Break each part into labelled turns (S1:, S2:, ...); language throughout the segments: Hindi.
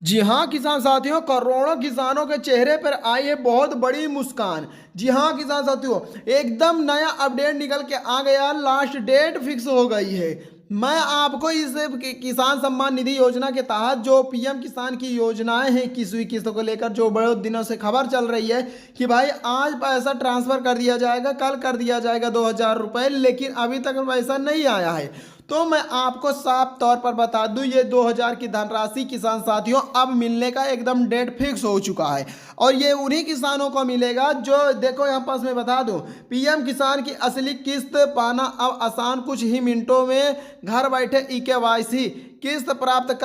S1: जी हाँ किसान साथियों, करोड़ों किसानों के चेहरे पर आई है बहुत बड़ी मुस्कान। जी हाँ किसान साथियों, एकदम नया अपडेट निकल के आ गया, लास्ट डेट फिक्स हो गई है। मैं आपको इस किसान सम्मान निधि योजना के तहत जो पीएम किसान की योजनाएं हैं 21वीं किस्त को लेकर जो बड़े दिनों से खबर चल रही है कि भाई आज पैसा ट्रांसफर कर दिया जाएगा, कल कर दिया जाएगा 2000 रुपये, लेकिन अभी तक पैसा नहीं आया है। तो मैं आपको साफ तौर पर बता दूं, ये 2000 की धनराशि किसान साथियों अब मिलने का एकदम डेट फिक्स हो चुका है। और ये उन्हीं किसानों को मिलेगा जो देखो यहाँ पास मैं बता दूं, पीएम किसान की असली किस्त पाना अब आसान, कुछ ही मिनटों में घर बैठे ई-केवाईसी किस्त प्राप्त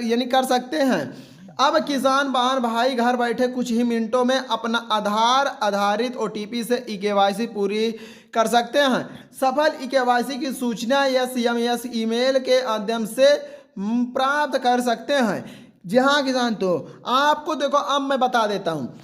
S1: यानी कर सकते हैं। अब किसान बहन भाई घर बैठे कुछ ही मिनटों में अपना आधार आधारित ओटीपी से ई-केवाईसी पूरी कर सकते हैं। सफल ई-केवाईसी की सूचना या सीएमएस ईमेल के माध्यम से प्राप्त कर सकते हैं। जी हाँ किसान, तो आपको देखो अब मैं बता देता हूँ,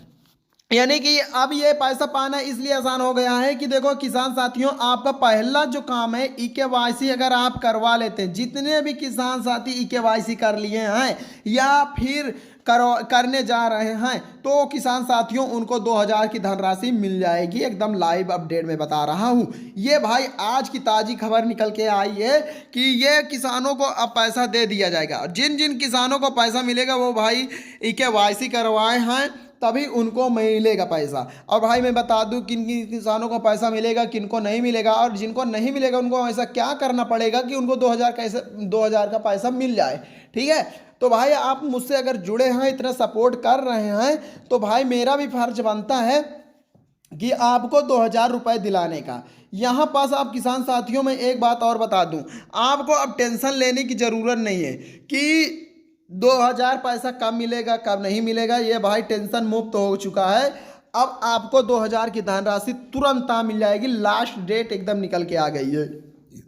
S1: यानी कि अब ये पैसा पाना इसलिए आसान हो गया है कि देखो किसान साथियों, आपका पहला जो काम है ई-केवाईसी अगर आप करवा लेते हैं, जितने भी किसान साथी ई-केवाईसी कर लिए हैं या फिर करने जा रहे हैं, तो किसान साथियों उनको 2000 की धनराशि मिल जाएगी। एकदम लाइव अपडेट में बता रहा हूं। ये भाई आज की ताजी खबर निकल के आई है कि ये किसानों को अब पैसा दे दिया जाएगा। जिन जिन किसानों को पैसा मिलेगा वो भाई ई-केवाईसी करवाए हैं तभी उनको मिलेगा पैसा। और भाई मैं बता दूं किन किन किसानों को पैसा मिलेगा, किन को नहीं मिलेगा, और जिनको नहीं मिलेगा उनको ऐसा क्या करना पड़ेगा कि उनको 2000 का पैसा मिल जाए। ठीक है, तो भाई आप मुझसे अगर जुड़े हैं, इतना सपोर्ट कर रहे हैं, तो भाई मेरा भी फर्ज बनता है कि आपको 2000 रुपये दिलाने का। यहाँ पास आप किसान साथियों में एक बात और बता दूं, आपको अब टेंशन लेने की ज़रूरत नहीं है कि 2000 पैसा कब मिलेगा कब नहीं मिलेगा। ये भाई टेंशन मुक्त हो चुका है। अब आपको 2000 की धनराशि तुरंत मिल जाएगी। लास्ट डेट एकदम निकल के आ गई है।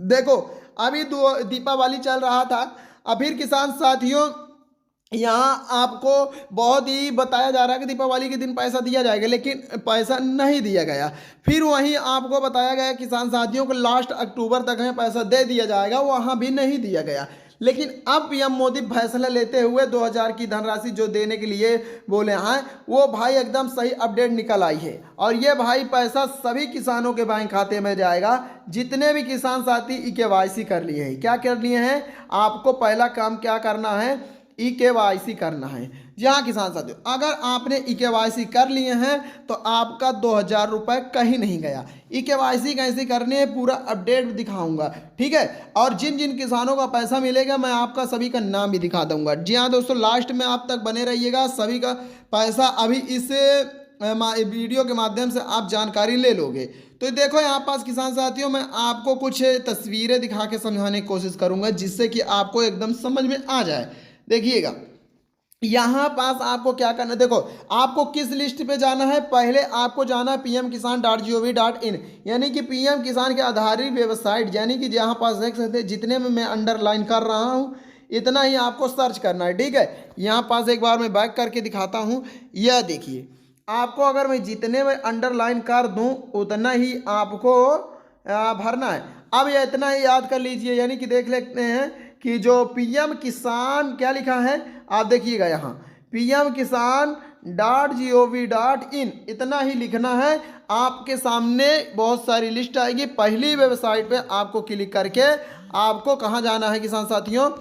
S1: देखो अभी दीपावली चल रहा था, अब फिर किसान साथियों यहाँ आपको बहुत ही बताया जा रहा है कि दीपावली के दिन पैसा दिया जाएगा, लेकिन पैसा नहीं दिया गया। फिर वहीं आपको बताया गया किसान साथियों को लास्ट अक्टूबर तक में पैसा दे दिया जाएगा, वहाँ भी नहीं दिया गया। लेकिन अब पीएम मोदी फैसला लेते हुए 2000 की धनराशि जो देने के लिए बोले हैं, वो भाई एकदम सही अपडेट निकल आई है। और ये भाई पैसा सभी किसानों के बैंक खाते में जाएगा जितने भी किसान साथी ई-केवाईसी कर लिए हैं। क्या कर लिए हैं, आपको पहला काम क्या करना है, ई-केवाईसी करना है। जी हाँ किसान साथियों, अगर आपने ई-केवाईसी कर लिए हैं तो आपका 2000 रुपये कहीं नहीं गया। ई-केवाईसी कैसे करनी है पूरा अपडेट दिखाऊंगा, ठीक है। और जिन जिन किसानों का पैसा मिलेगा मैं आपका सभी का नाम भी दिखा दूंगा। जी हाँ दोस्तों, लास्ट में आप तक बने रहिएगा। सभी का पैसा अभी इस वीडियो के माध्यम से आप जानकारी ले लोगे। तो देखो यहाँ पास किसान साथियों, मैं आपको कुछ तस्वीरें दिखा के समझाने की कोशिश करूंगा जिससे कि आपको एकदम समझ में आ जाए। देखिएगा यहाँ पास आपको क्या करना है, देखो आपको किस लिस्ट पे जाना है। पहले आपको जाना है pmkisan.gov.in, यानी कि पीएम किसान के आधारित वेबसाइट, यानी कि यहाँ पास देख सकते हैं जितने में मैं अंडरलाइन कर रहा हूँ इतना ही आपको सर्च करना है। ठीक है, यहाँ पास एक बार मैं बैक करके दिखाता हूँ। यह देखिए, आपको अगर मैं जितने में अंडरलाइन कर दूँ उतना ही आपको भरना है। अब यह इतना ही याद कर लीजिए, यानी कि देख लेते हैं कि जो पीएम किसान क्या लिखा है, आप देखिएगा यहाँ pmkisan.gov.in इतना ही लिखना है। आपके सामने बहुत सारी लिस्ट आएगी। पहली वेबसाइट पे आपको क्लिक करके आपको कहाँ जाना है किसान साथियों,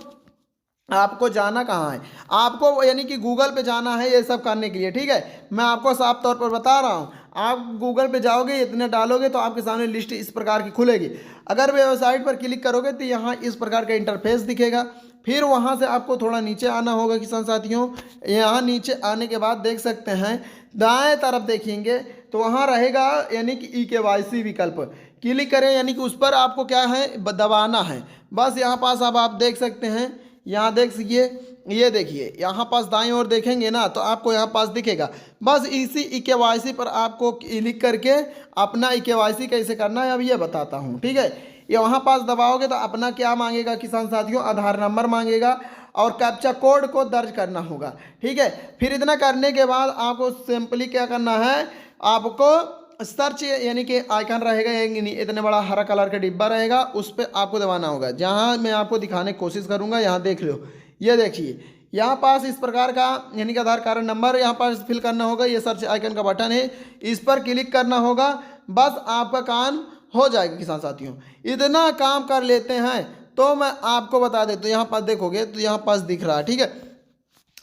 S1: आपको जाना कहाँ है, आपको यानी कि गूगल पे जाना है ये सब करने के लिए। ठीक है, मैं आपको साफ तौर पर बता रहा हूँ। आप गूगल पे जाओगे, इतने डालोगे तो आपके सामने लिस्ट इस प्रकार की खुलेगी। अगर वेबसाइट पर क्लिक करोगे तो यहाँ इस प्रकार का इंटरफेस दिखेगा। फिर वहाँ से आपको थोड़ा नीचे आना होगा किसान साथियों। यहाँ नीचे आने के बाद देख सकते हैं दाएं तरफ देखेंगे तो वहाँ रहेगा यानी कि ई-केवाईसी विकल्प, क्लिक करें, यानी कि उस पर आपको क्या है दबाना है। बस यहाँ पास अब आप देख सकते हैं, यहाँ देख सकिए, ये देखिए यहाँ पास दाईं ओर देखेंगे ना तो आपको यहाँ पास दिखेगा। बस इसी ई-केवाईसी पर आपको क्लिक करके अपना ई-केवाईसी कैसे करना है अब ये बताता हूँ। ठीक है, ये वहाँ पास दबाओगे तो अपना क्या मांगेगा किसान साथियों, आधार नंबर मांगेगा और कैप्चा कोड को दर्ज करना होगा। ठीक है, फिर इतना करने के बाद आपको सिंपली क्या करना है, आपको सर्च यानी कि आइकन रहेगा, इतने बड़ा हरा कलर का डिब्बा रहेगा, उस पर आपको दबाना होगा। जहाँ मैं आपको दिखाने की कोशिश करूँगा यहाँ देख लो, ये देखिए यहाँ पास इस प्रकार का यानी कि आधार कार्ड नंबर यहाँ पास फिल करना होगा। ये सर्च आइकन का बटन है, इस पर क्लिक करना होगा, बस आपका काम हो जाएगा किसान साथियों। इतना काम कर लेते हैं तो मैं आपको बता देता हूँ, यहाँ पास देखोगे तो यहाँ पास दिख रहा है, ठीक है।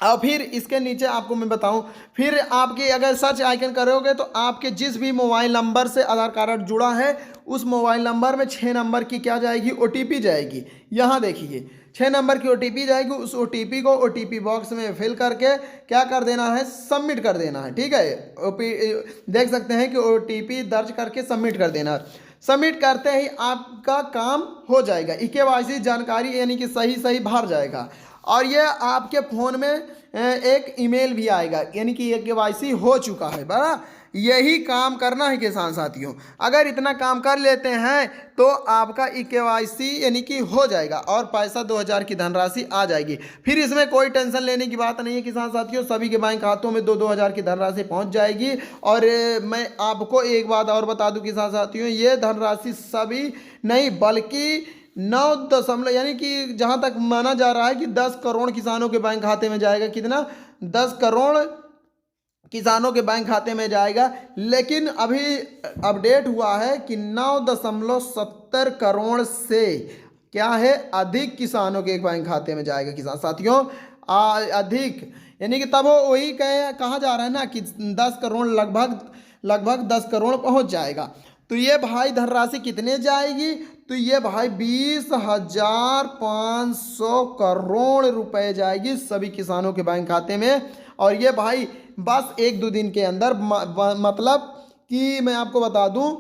S1: और फिर इसके नीचे आपको मैं बताऊं, फिर आपके अगर सर्च आइकन करोगे तो आपके जिस भी मोबाइल नंबर से आधार कार्ड जुड़ा है उस मोबाइल नंबर में 6 नंबर की क्या जाएगी, OTP जाएगी। यहाँ देखिए 6 नंबर की OTP जाएगी। उस OTP को OTP बॉक्स में फिल करके क्या कर देना है, सबमिट कर देना है, ठीक है। देख सकते हैं कि OTP दर्ज करके सबमिट कर देना है। सबमिट करते ही आपका काम हो जाएगा। KYC जानकारी यानी कि सही भर जाएगा और ये आपके फ़ोन में एक ईमेल भी आएगा यानी कि ये KYC हो चुका है। बड़ा यही काम करना है किसान साथियों। अगर इतना काम कर लेते हैं तो आपका KYC यानी कि हो जाएगा और पैसा 2000 की धनराशि आ जाएगी। फिर इसमें कोई टेंशन लेने की बात नहीं है किसान साथियों, सभी के बैंक खातों में 2000 की धनराशि पहुंच जाएगी। और मैं आपको एक बात और बता दूं किसान साथियों, ये धनराशि सभी नहीं बल्कि 9 यानी कि जहां तक माना जा रहा है कि 10 करोड़ किसानों के बैंक खाते में जाएगा। कितना, 10 करोड़ किसानों के बैंक खाते में जाएगा। लेकिन अभी अपडेट हुआ है कि 9.70 करोड़ से क्या है अधिक किसानों के बैंक खाते में जाएगा किसान साथियों। अधिक यानी कि तब वही कहा जा रहा है ना कि 10 करोड़ लगभग 10 करोड़ पहुंच जाएगा। तो ये भाई धनराशि कितने जाएगी, तो ये भाई 20,500 करोड़ रुपए जाएगी सभी किसानों के बैंक खाते में। और ये भाई बस 1-2 दिन के अंदर मतलब कि मैं आपको बता दूं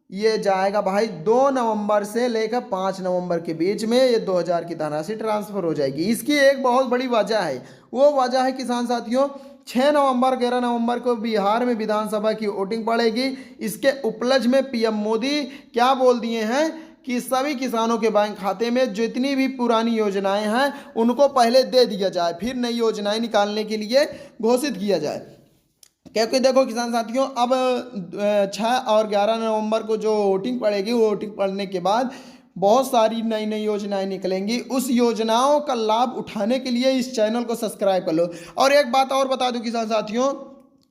S1: ये जाएगा भाई 2 नवंबर से लेकर 5 नवंबर के बीच में ये 2000 की धनराशि ट्रांसफर हो जाएगी। इसकी एक बहुत बड़ी वजह है, वो वजह है किसान साथियों 6 नवंबर 11 नवंबर को बिहार में विधानसभा की वोटिंग पड़ेगी। इसके उपलक्ष्य में PM मोदी क्या बोल दिए हैं कि सभी किसानों के बैंक खाते में जितनी भी पुरानी योजनाएं हैं उनको पहले दे दिया जाए, फिर नई योजनाएं निकालने के लिए घोषित किया जाए। क्योंकि देखो किसान साथियों अब 6 और 11 नवंबर को जो वोटिंग पड़ेगी, वो वोटिंग पड़ने के बाद बहुत सारी नई योजनाएं निकलेंगी। उस योजनाओं का लाभ उठाने के लिए इस चैनल को सब्सक्राइब कर लो। और एक बात और बता दूं किसान साथियों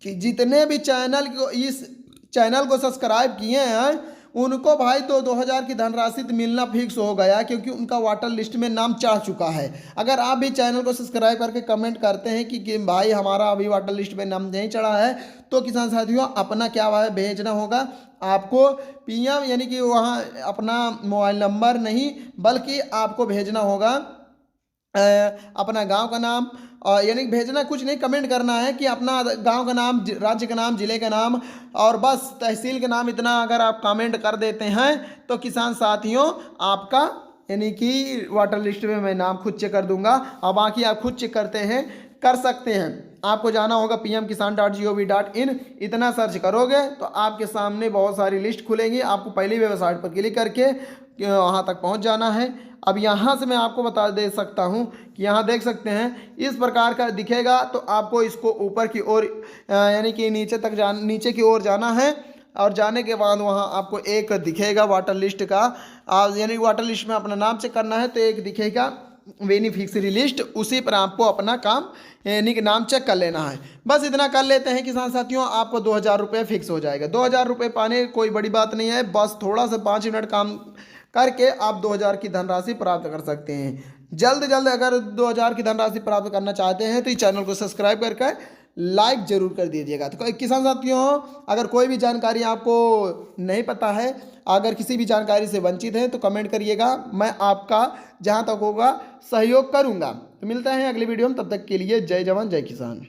S1: कि जितने भी इस चैनल को सब्सक्राइब किए हैं उनको भाई तो 2000 की धनराशि मिलना फिक्स हो गया, क्योंकि उनका वाटर लिस्ट में नाम चढ़ चुका है। अगर आप भी चैनल को सब्सक्राइब करके कमेंट करते हैं कि भाई हमारा अभी वाटर लिस्ट में नाम नहीं चढ़ा है, तो किसान साथियों अपना क्या है भेजना होगा आपको PM यानी कि वहाँ अपना मोबाइल नंबर नहीं बल्कि आपको भेजना होगा अपना गांव का नाम, यानी भेजना कुछ नहीं, कमेंट करना है कि अपना गांव का नाम, राज्य का नाम, जिले का नाम और बस तहसील का नाम। इतना अगर आप कमेंट कर देते हैं तो किसान साथियों आपका यानी कि वाटर लिस्ट में मैं नाम खुद चेक कर दूंगा। और बाकी आप खुद चेक कर सकते हैं। आपको जाना होगा pmkisan.gov.in, इतना सर्च करोगे तो आपके सामने बहुत सारी लिस्ट खुलेंगी। आपको पहली वेबसाइट पर क्लिक करके वहाँ तक पहुँच जाना है। अब यहाँ से मैं आपको बता दे सकता हूँ कि यहाँ देख सकते हैं इस प्रकार का दिखेगा। तो आपको इसको ऊपर की ओर यानी कि नीचे की ओर जाना है और जाने के बाद वहाँ आपको एक दिखेगा वाटर लिस्ट का, यानी वाटर लिस्ट में अपना नाम चेक करना है तो एक दिखेगा बेनिफिशियरी लिस्ट, उसी पर आपको अपना काम यानी कि नाम चेक कर लेना है। बस इतना कर लेते हैं किसान साथियों, आपको 2000 रुपये फिक्स हो जाएगा। 2000 रुपये पाने कोई बड़ी बात नहीं है, बस थोड़ा सा 5 मिनट काम करके आप 2000 की धनराशि प्राप्त कर सकते हैं। जल्द अगर 2000 की धनराशि प्राप्त करना चाहते हैं तो इस चैनल को सब्सक्राइब करके लाइक जरूर कर दीजिएगा। तो किसान साथियों अगर कोई भी जानकारी आपको नहीं पता है, अगर किसी भी जानकारी से वंचित हैं तो कमेंट करिएगा, मैं आपका जहां तक होगा सहयोग करूंगा। तो मिलते हैं अगली वीडियो में, तब तक के लिए जय जवान जय किसान।